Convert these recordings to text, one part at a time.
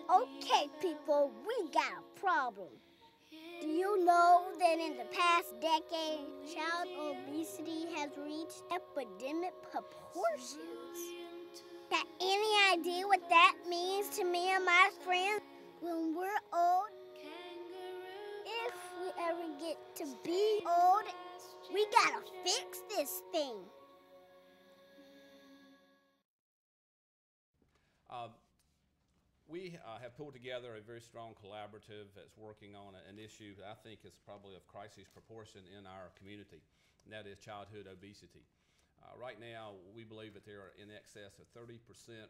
Okay, people, we got a problem. Do you know that in the past decade, child obesity has reached epidemic proportions? Got any idea what that means to me and my friends? When we're old, if we ever get to be old, we gotta fix this thing. We have pulled together a very strong collaborative that's working on an issue that I think is probably of crisis proportion in our community, and that is childhood obesity. Right now, we believe that there are in excess of 30%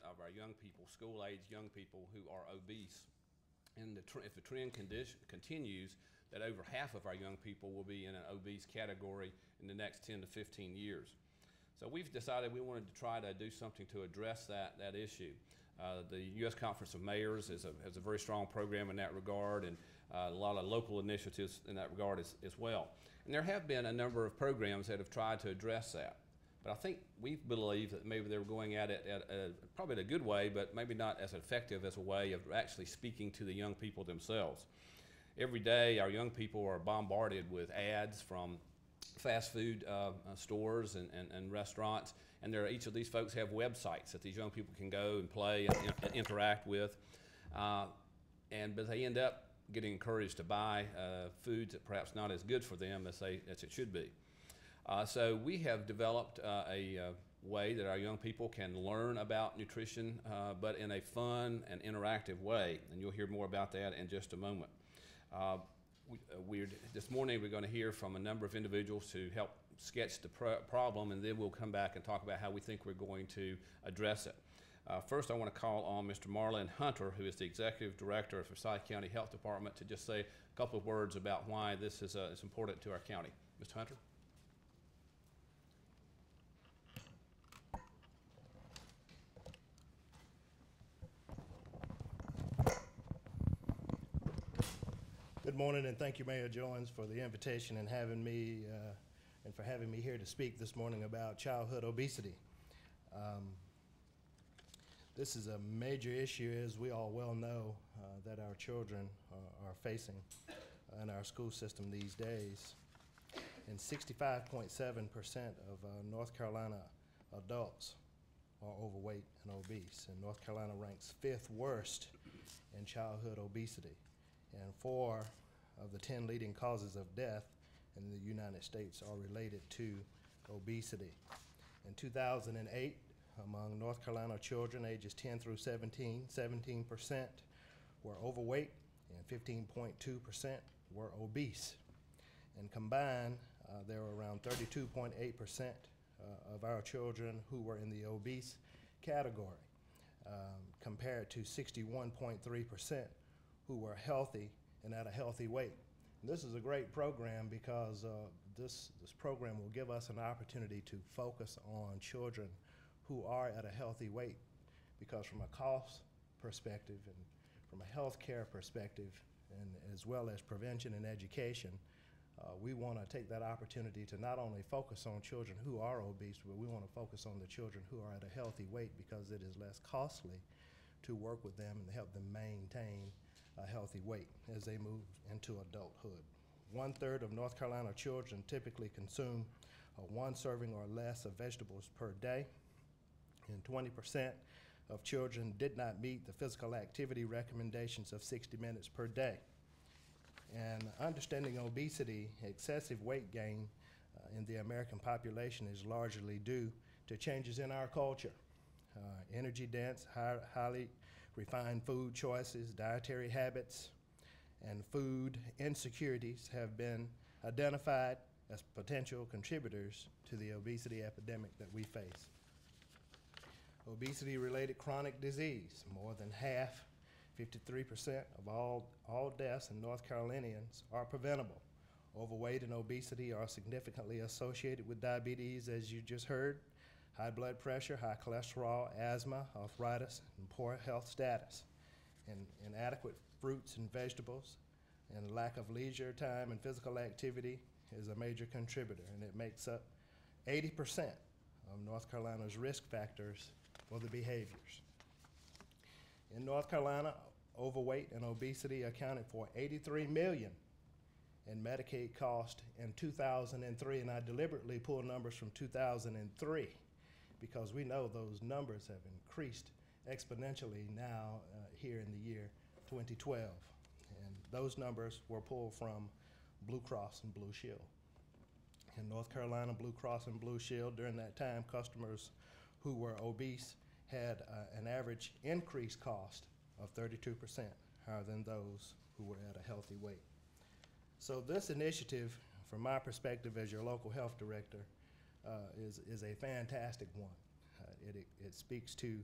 of our young people, school-age young people, who are obese. And if the trend continues, that over half of our young people will be in an obese category in the next 10 to 15 years. So we've decided we wanted to try to do something to address that issue. The U.S. Conference of Mayors has a very strong program in that regard, and a lot of local initiatives in that regard as well. And there have been a number of programs that have tried to address that. But I think we believe that maybe they were going at it probably in a good way, but maybe not as effective as a way of actually speaking to the young people themselves. Every day, our young people are bombarded with ads from fast food stores and restaurants, and each of these folks have websites that these young people can go and play and interact with, but they end up getting encouraged to buy foods that perhaps not as good for them as it should be. So we have developed a way that our young people can learn about nutrition, but in a fun and interactive way, and you'll hear more about that in just a moment. This morning we're going to hear from a number of individuals to help sketch the problem, and then we'll come back and talk about how we think we're going to address it. First, I want to call on Mr. Marlon Hunter, who is the Executive Director of the Forsyth County Health Department, to just say a couple of words about why this is important to our county. Mr. Hunter? Good morning, and thank you, Mayor Jones, for the invitation and having me here to speak this morning about childhood obesity. This is a major issue, as we all well know, that our children are facing in our school system these days. And 65.7% of North Carolina adults are overweight and obese, and North Carolina ranks 5th worst in childhood obesity. And 4 of the 10 leading causes of death in the United States are related to obesity. In 2008, among North Carolina children ages 10 through 17, 17% were overweight and 15.2% were obese. And combined, there were around 32.8% of our children who were in the obese category, compared to 61.3% who were healthy and at a healthy weight. And this is a great program because this program will give us an opportunity to focus on children who are at a healthy weight, because from a cost perspective and from a health care perspective, and as well as prevention and education, we want to take that opportunity to not only focus on children who are obese, but we want to focus on the children who are at a healthy weight, because it is less costly to work with them and help them maintain a healthy weight as they move into adulthood. 1/3 of North Carolina children typically consume 1 serving or less of vegetables per day, and 20% of children did not meet the physical activity recommendations of 60 minutes per day. And understanding obesity, excessive weight gain in the American population is largely due to changes in our culture. Energy-dense, highly refined food choices, dietary habits, and food insecurities have been identified as potential contributors to the obesity epidemic that we face. Obesity-related chronic disease, more than half, 53% of all deaths in North Carolinians are preventable. Overweight and obesity are significantly associated with diabetes, as you just heard, high blood pressure, high cholesterol, asthma, arthritis, and poor health status. And inadequate fruits and vegetables and lack of leisure time and physical activity is a major contributor, and it makes up 80% of North Carolina's risk factors for the behaviors. In North Carolina, overweight and obesity accounted for $83 million in Medicaid cost in 2003, and I deliberately pulled numbers from 2003 because we know those numbers have increased exponentially now here in the year 2012. And those numbers were pulled from Blue Cross and Blue Shield. In North Carolina, Blue Cross and Blue Shield, during that time, customers who were obese had an average increased cost of 32% higher than those who were at a healthy weight. So this initiative, from my perspective as your local health director, is a fantastic one. It speaks to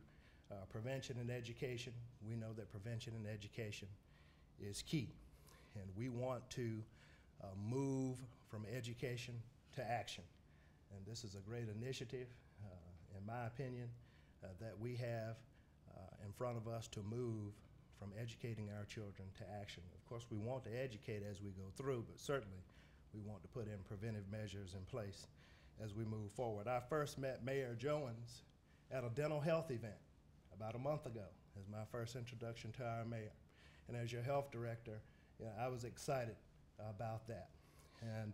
prevention and education. We know that prevention and education is key, and we want to move from education to action. And this is a great initiative, in my opinion, that we have in front of us to move from educating our children to action. Of course, we want to educate as we go through, but certainly we want to put in preventive measures in place as we move forward. I first met Mayor Jones at a dental health event about a month ago as my first introduction to our mayor. And as your health director, I was excited about that. And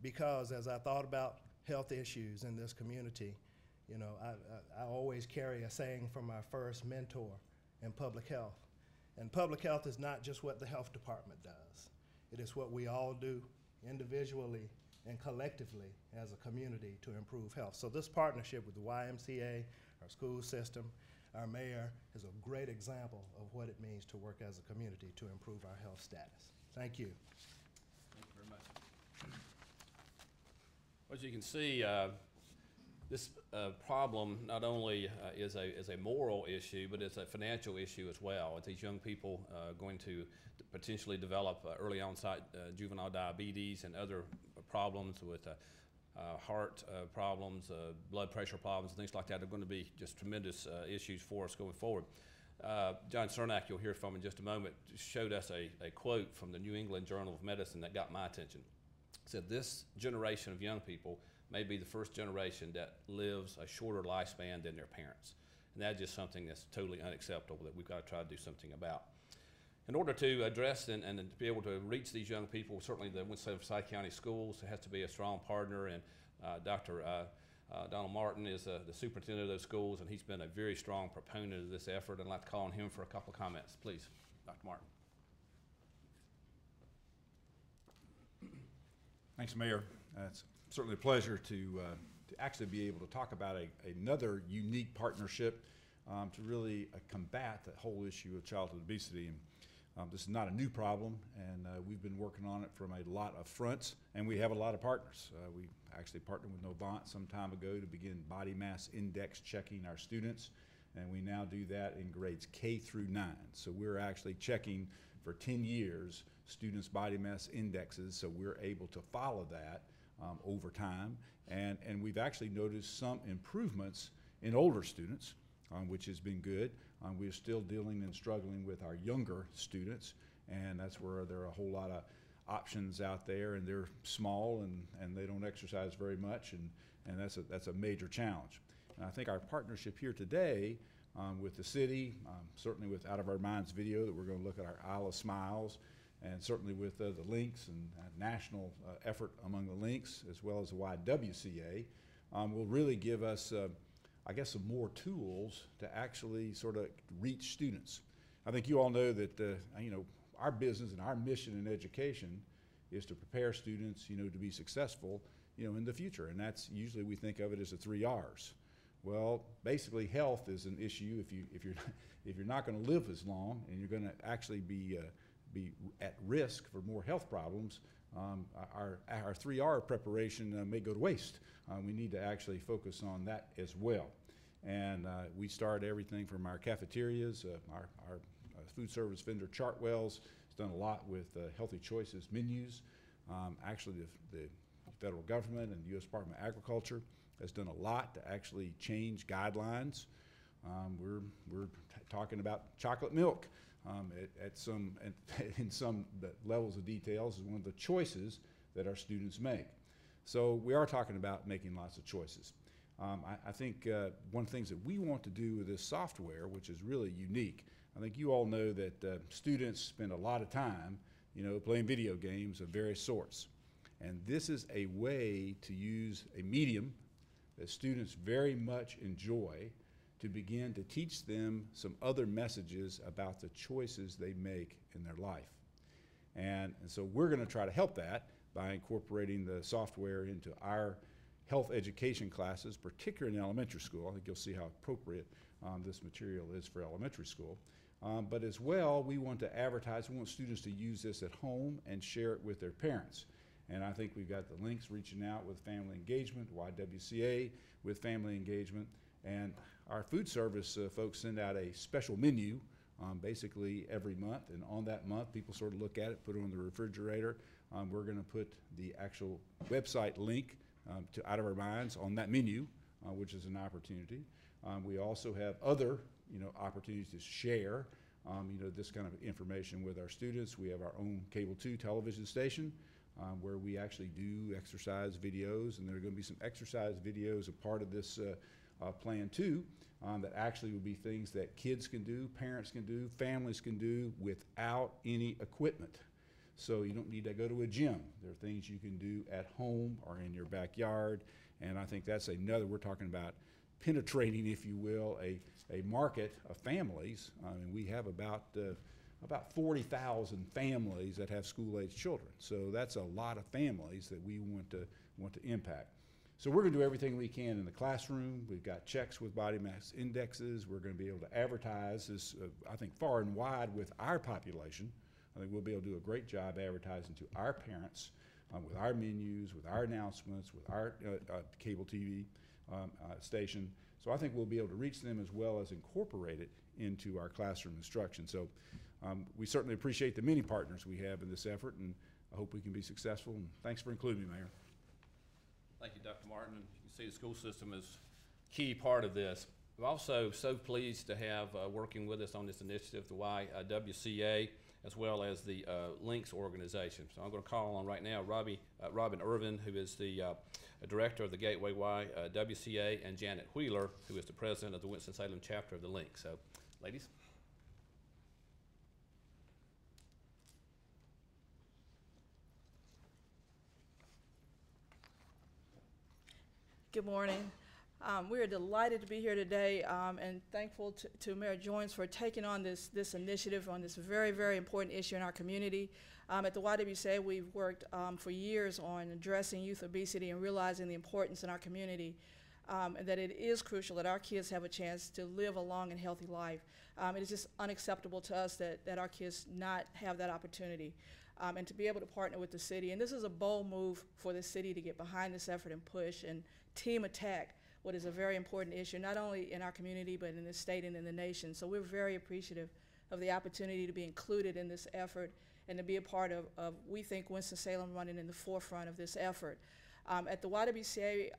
because as I thought about health issues in this community, I always carry a saying from my first mentor in public health. And public health is not just what the health department does. It is what we all do individually and collectively as a community to improve health. So this partnership with the YMCA, our school system, our mayor is a great example of what it means to work as a community to improve our health status. Thank you. Thank you very much. As you can see, this problem not only is a moral issue, but it's a financial issue as well. With these young people going to potentially develop early onset juvenile diabetes and other problems with heart problems, blood pressure problems, and things like that are going to be just tremendous issues for us going forward. John Cernak, you'll hear from in just a moment, showed us a quote from the New England Journal of Medicine that got my attention. It said, "This generation of young people may be the first generation that lives a shorter lifespan than their parents." And that's just something that's totally unacceptable that we've got to try to do something about. In order to address and to be able to reach these young people, certainly the Winston-Salem County Schools has to be a strong partner, and Dr. Donald Martin is the superintendent of those schools, and he's been a very strong proponent of this effort. I'd like to call on him for a couple of comments. Please, Dr. Martin. Thanks, Mayor. It's certainly a pleasure to actually be able to talk about another unique partnership to really combat the whole issue of childhood obesity. And this is not a new problem, and we've been working on it from a lot of fronts, and we have a lot of partners. We actually partnered with Novant some time ago to begin body mass index checking our students, and we now do that in grades K through 9. So we're actually checking for 10 years students' body mass indexes, so we're able to follow that over time. And we've actually noticed some improvements in older students, which has been good. We're still dealing and struggling with our younger students, and that's where there are a whole lot of options out there, and they're small and they don't exercise very much, and that's a major challenge. And I think our partnership here today with the city, certainly with Out of Our Minds video that we're going to look at our Isle of Smiles, and certainly with the links and national effort among the links, as well as the YWCA, will really give us, I guess, some more tools to actually sort of reach students. I think you all know that our business and our mission in education is to prepare students, to be successful, in the future, and that's usually we think of it as the 3 R's. Well, basically, health is an issue. If you're not going to live as long, and you're going to actually be at risk for more health problems, our 3R preparation may go to waste. We need to actually focus on that as well. And we start everything from our cafeterias, our food service vendor Chartwell's has done a lot with healthy choices menus. Actually, the federal government and the U.S. Department of Agriculture has done a lot to actually change guidelines. We're talking about chocolate milk in some levels of details is one of the choices that our students make. So we are talking about making lots of choices. I think one of the things that we want to do with this software, which is really unique, I think you all know that students spend a lot of time, playing video games of various sorts. And this is a way to use a medium that students very much enjoy to begin to teach them some other messages about the choices they make in their life. And so we're going to try to help that by incorporating the software into our health education classes, particularly in elementary school. I think you'll see how appropriate this material is for elementary school. But as well, we want to advertise, we want students to use this at home and share it with their parents. And I think we've got the links reaching out with family engagement, YWCA with family engagement, and our food service folks send out a special menu basically every month, and on that month people sort of look at it, put it on the refrigerator. We're going to put the actual website link to Out of Our Minds on that menu, which is an opportunity. We also have other opportunities to share this kind of information with our students. We have our own Cable 2 television station where we actually do exercise videos, and there are going to be some exercise videos a part of this plan too, that actually will be things that kids can do, parents can do, families can do without any equipment. So you don't need to go to a gym. There are things you can do at home or in your backyard, and I think that's another, we're talking about penetrating, if you will, a market of families. And we have about 40,000 families that have school-age children. So that's a lot of families that we want to impact. So we're going to do everything we can in the classroom. We've got checks with body mass indexes. We're going to be able to advertise this, I think, far and wide with our population. I think we'll be able to do a great job advertising to our parents with our menus, with our announcements, with our cable TV station. So I think we'll be able to reach them as well as incorporate it into our classroom instruction. So we certainly appreciate the many partners we have in this effort, and I hope we can be successful. And thanks for including me, Mayor. Thank you, Dr. Martin. You can see the school system is a key part of this. We're also so pleased to have working with us on this initiative, the YWCA, as well as the Links organization. So I'm going to call on right now Robin Irvin, who is the director of the Gateway YWCA, and Janet Wheeler, who is the president of the Winston-Salem chapter of the Links. So, ladies. Good morning. We are delighted to be here today and thankful to Mayor Joines for taking on this initiative on this very, very important issue in our community. At the YWCA, we've worked for years on addressing youth obesity and realizing the importance in our community and that it is crucial that our kids have a chance to live a long and healthy life. It is just unacceptable to us that our kids not have that opportunity. And to be able to partner with the city. And this is a bold move for the city to get behind this effort and push and team attack what is a very important issue, not only in our community, but in the state and in the nation. So we're very appreciative of the opportunity to be included in this effort and to be a part of we think, Winston-Salem running in the forefront of this effort. At the YWCA,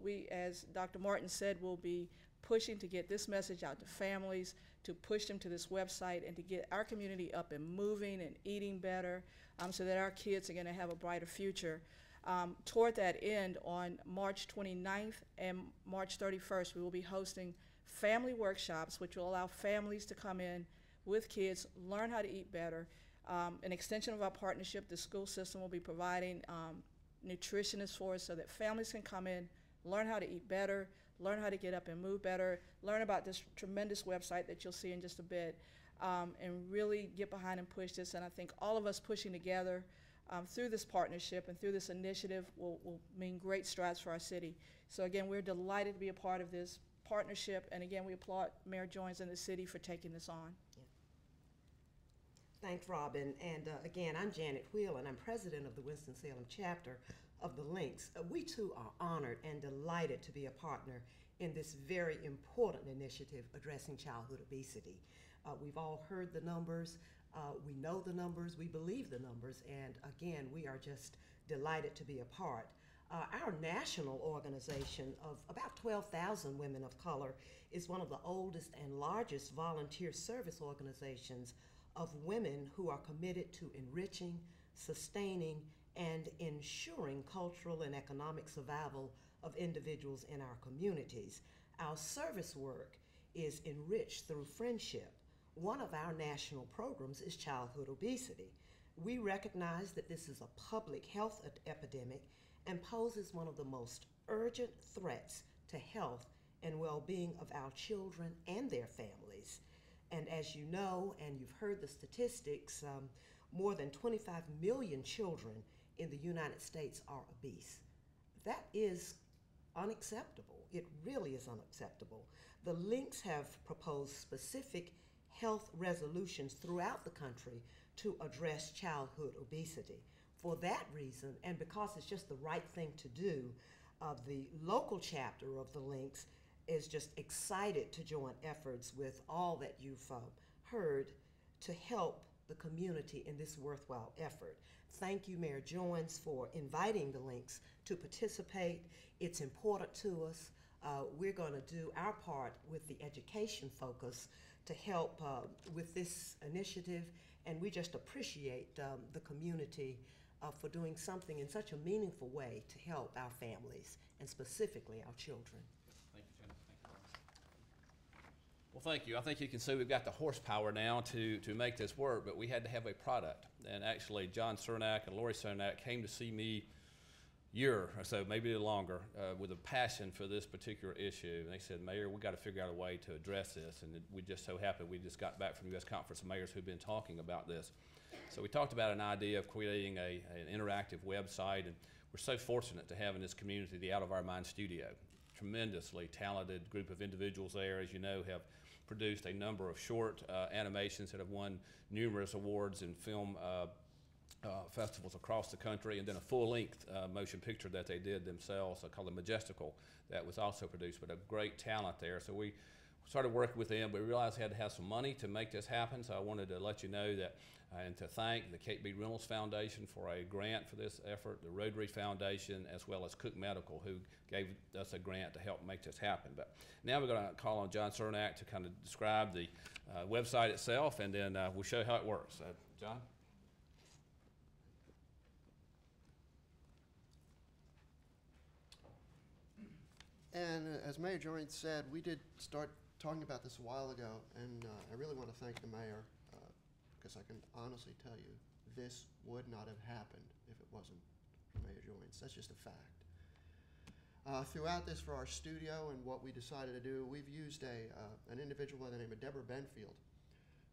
we, as Dr. Martin said, will be pushing to get this message out to families, to push them to this website, and to get our community up and moving and eating better so that our kids are going to have a brighter future. Toward that end, on March 29th and March 31st, we will be hosting family workshops, which will allow families to come in with kids, learn how to eat better. An extension of our partnership, the school system will be providing nutritionists for us so that families can come in, learn how to eat better, learn how to get up and move better, learn about this tremendous website that you'll see in just a bit, and really get behind and push this. And I think all of us pushing together through this partnership and through this initiative will mean great strides for our city. So again, we're delighted to be a part of this partnership, and again, we applaud Mayor Joines and the city for taking this on. Yeah. Thanks, Robin. And again, I'm Janet Wheeler, and I'm president of the Winston-Salem chapter of the Links. We too are honored and delighted to be a partner in this very important initiative addressing childhood obesity. We've all heard the numbers. We know the numbers, we believe the numbers, and again, we are just delighted to be a part. Our national organization of about 12,000 women of color is one of the oldest and largest volunteer service organizations of women who are committed to enriching, sustaining, and ensuring cultural and economic survival of individuals in our communities. Our service work is enriched through friendship. One of our national programs is childhood obesity. We recognize that this is a public health epidemic and poses one of the most urgent threats to health and well-being of our children and their families. And as you know, and you've heard the statistics, more than 25 million children in the United States are obese. That is unacceptable. It really is unacceptable. The links have proposed specific health resolutions throughout the country to address childhood obesity. For that reason, and because it's just the right thing to do, the local chapter of the links is just excited to join efforts with all that you've heard to help the community in this worthwhile effort. Thank you, Mayor Joines, for inviting the links to participate. It's important to us. We're going to do our part with the education focus to help with this initiative, and we just appreciate the community for doing something in such a meaningful way to help our families, and specifically our children. Thank you, Jennifer. Thank you. Well, thank you. I think you can see we've got the horsepower now to make this work, but we had to have a product. And actually, John Cernak and Lori Cernak came to see me a year or so, maybe a little longer, with a passion for this particular issue. And they said, Mayor, we got to figure out a way to address this. And we just so happened we just got back from the U.S. Conference of Mayors who've been talking about this. So we talked about an idea of creating an interactive website, and we're so fortunate to have in this community the Out of Our Mind studio. Tremendously talented group of individuals there, as you know, have produced a number of short animations that have won numerous awards in film festivals across the country, and then a full-length motion picture that they did themselves called The Majestical that was also produced, but a great talent there. So we started working with them, but we realized we had to have some money to make this happen, so I wanted to let you know that and to thank the Kate B. Reynolds Foundation for a grant for this effort, the Rotary Foundation, as well as Cook Medical, who gave us a grant to help make this happen. But now we're going to call on John Cernak to kind of describe the website itself, and then we'll show how it works. John? And as Mayor Joines said, we did start talking about this a while ago, and I really want to thank the mayor, because I can honestly tell you, this would not have happened if it wasn't for Mayor Joines. That's just a fact. Throughout this, for our studio and what we decided to do, we've used an individual by the name of Deborah Benfield,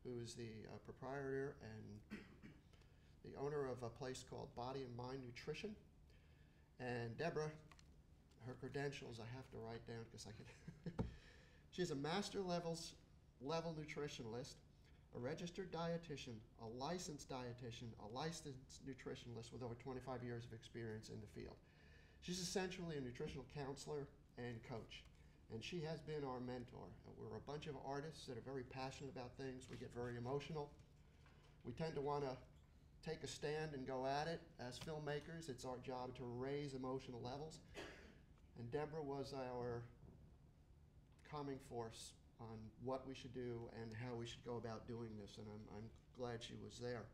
who is the proprietor and the owner of a place called Body and Mind Nutrition. And Deborah, her credentials I have to write down because I could. She's a master level nutritionalist, a registered dietitian, a licensed nutritionalist with over 25 years of experience in the field. She's essentially a nutritional counselor and coach, and she has been our mentor. We're a bunch of artists that are very passionate about things. We get very emotional. We tend to want to take a stand and go at it. As filmmakers, it's our job to raise emotional levels. And Deborah was our calming force on what we should do and how we should go about doing this, and I'm glad she was there.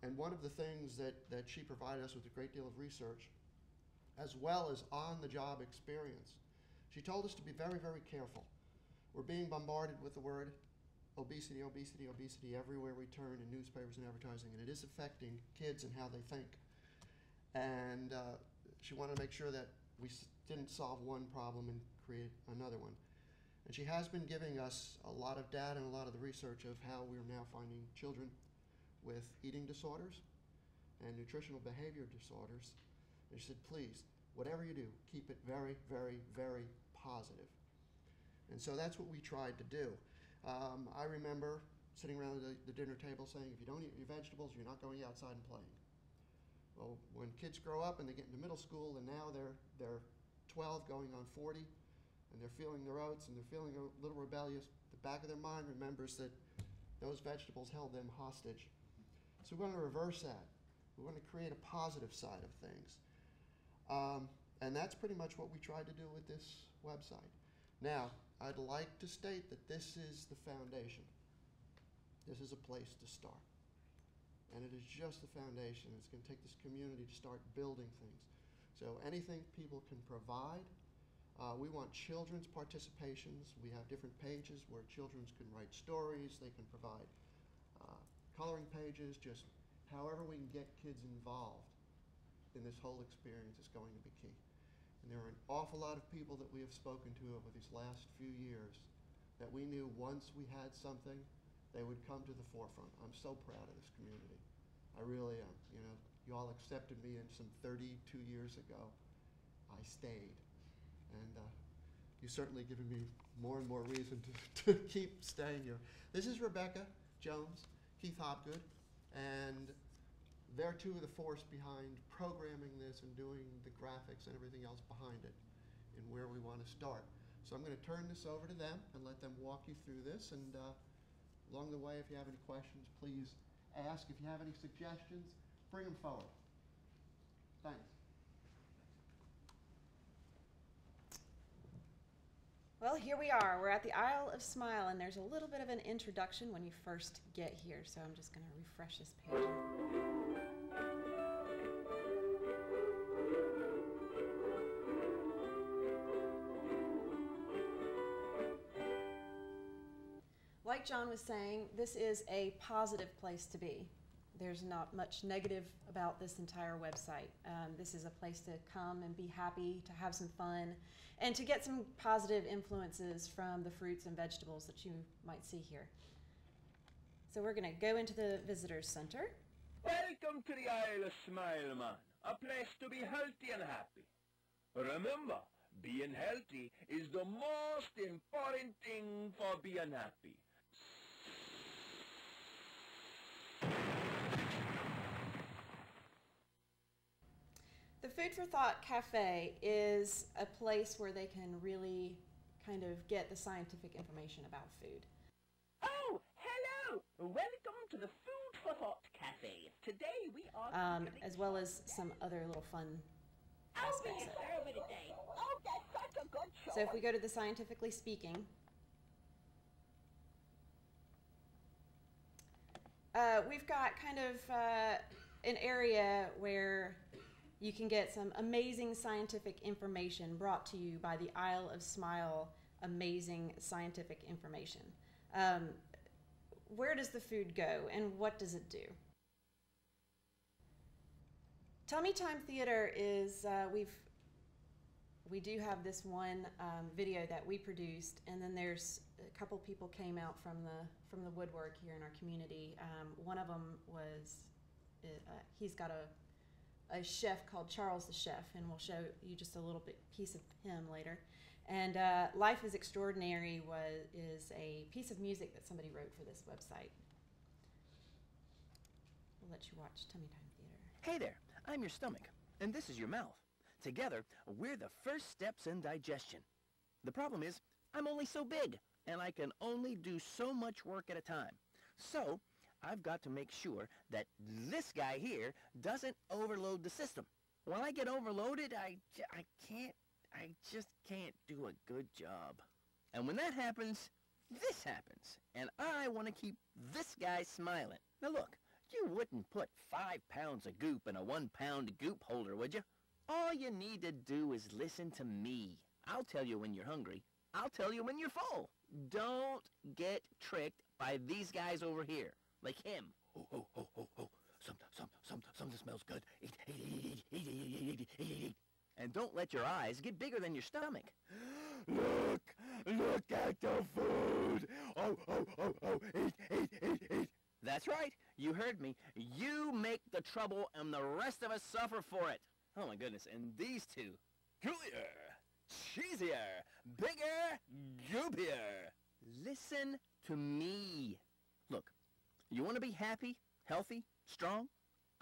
And one of the things that she provided us with a great deal of research, as well as on-the-job experience. She told us to be very, very careful. We're being bombarded with the word obesity, obesity, obesity everywhere we turn in newspapers and advertising, and it is affecting kids and how they think. And she wanted to make sure that we didn't solve one problem and create another one. And she has been giving us a lot of data and a lot of the research of how we're now finding children with eating disorders and nutritional behavior disorders. And she said, please, whatever you do, keep it very, very, very positive. And so that's what we tried to do. I remember sitting around the dinner table saying, if you don't eat your vegetables, you're not going outside and playing. Well, when kids grow up and they get into middle school, and now they're 12 going on 40, and they're feeling their oats and they're feeling a little rebellious, the back of their mind remembers that those vegetables held them hostage. So we want to reverse that. We want to create a positive side of things. And that's pretty much what we tried to do with this website. Now, I'd like to state that this is the foundation. This is a place to start. And it is just the foundation. It's going to take this community to start building things. So anything people can provide. We want children's participations. We have different pages where children can write stories. They can provide coloring pages. Just however we can get kids involved in this whole experience is going to be key. And there are an awful lot of people that we have spoken to over these last few years that we knew once we had something, they would come to the forefront. I'm so proud of this community. I really am. You know, you all accepted me in some 32 years ago. I stayed. And you've certainly given me more and more reason to keep staying here. This is Rebecca Jones, Keith Hopgood, and they're two of the force behind programming this and doing the graphics and everything else behind it and where we want to start. So I'm going to turn this over to them and let them walk you through this. And along the way, if you have any questions, please ask. If you have any suggestions, bring them forward. Thanks. Well, here we are. We're at the Isle of Smile, and there's a little bit of an introduction when you first get here, so I'm just going to refresh this page. Like John was saying, this is a positive place to be. There's not much negative about this entire website. This is a place to come and be happy, to have some fun, and to get some positive influences from the fruits and vegetables that you might see here. So we're going to go into the Visitors Center. Welcome to the Isle of Smile, man. A place to be healthy and happy. Remember, being healthy is the most important thing for being happy. The Food for Thought Cafe is a place where they can really kind of get the scientific information about food. Oh, hello! Welcome to the Food for Thought Cafe. Today we are... as well as some other little fun aspects of it. Today. Oh, that's such a good show. So if we go to the Scientifically Speaking, we've got kind of an area where you can get some amazing scientific information brought to you by the Isle of Smile Amazing Scientific Information. Where does the food go and what does it do? Tummy Time Theater is, we do have this one video that we produced, and then there's a couple people came out from the woodwork here in our community. One of them was, he's got a chef called Charles the Chef, and we'll show you just a little bit piece of him later. And Life is Extraordinary is a piece of music that somebody wrote for this website. We'll let you watch Tummy Time Theater. Hey there, I'm your stomach, and this is your mouth. Together, we're the first steps in digestion. The problem is, I'm only so big, and I can only do so much work at a time. So, I've got to make sure that this guy here doesn't overload the system. When I get overloaded, I just can't do a good job. And when that happens, this happens. And I want to keep this guy smiling. Now look, you wouldn't put 5 pounds of goop in a 1 pound goop holder, would you? All you need to do is listen to me. I'll tell you when you're hungry. I'll tell you when you're full. Don't get tricked by these guys over here. Like him. Oh. Something smells good. Eat. And don't let your eyes get bigger than your stomach. Look at the food. Oh, eat. That's right. You heard me. You make the trouble and the rest of us suffer for it. Oh my goodness. And these two. Gooier, cheesier, bigger, goopier. Listen to me. Look. You want to be happy, healthy, strong?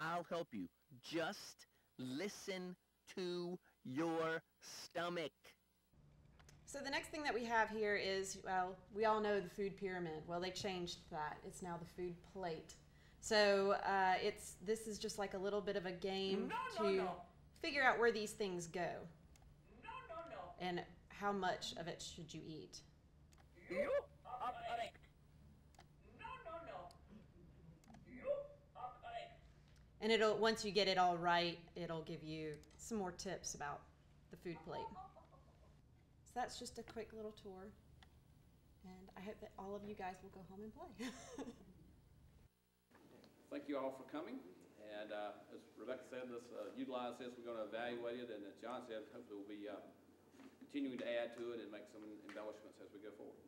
I'll help you. Just listen to your stomach. So the next thing that we have here is, well, we all know the food pyramid. Well, they changed that. It's now the food plate. So this is just like a little bit of a game to figure out where these things go. And how much of it should you eat. You are correct. And once you get it all right, it'll give you some more tips about the food plate. So that's just a quick little tour. And I hope that all of you guys will go home and play. Thank you all for coming. And as Rebecca said, let's utilize this. We're going to evaluate it. And as John said, hopefully we'll be continuing to add to it and make some embellishments as we go forward.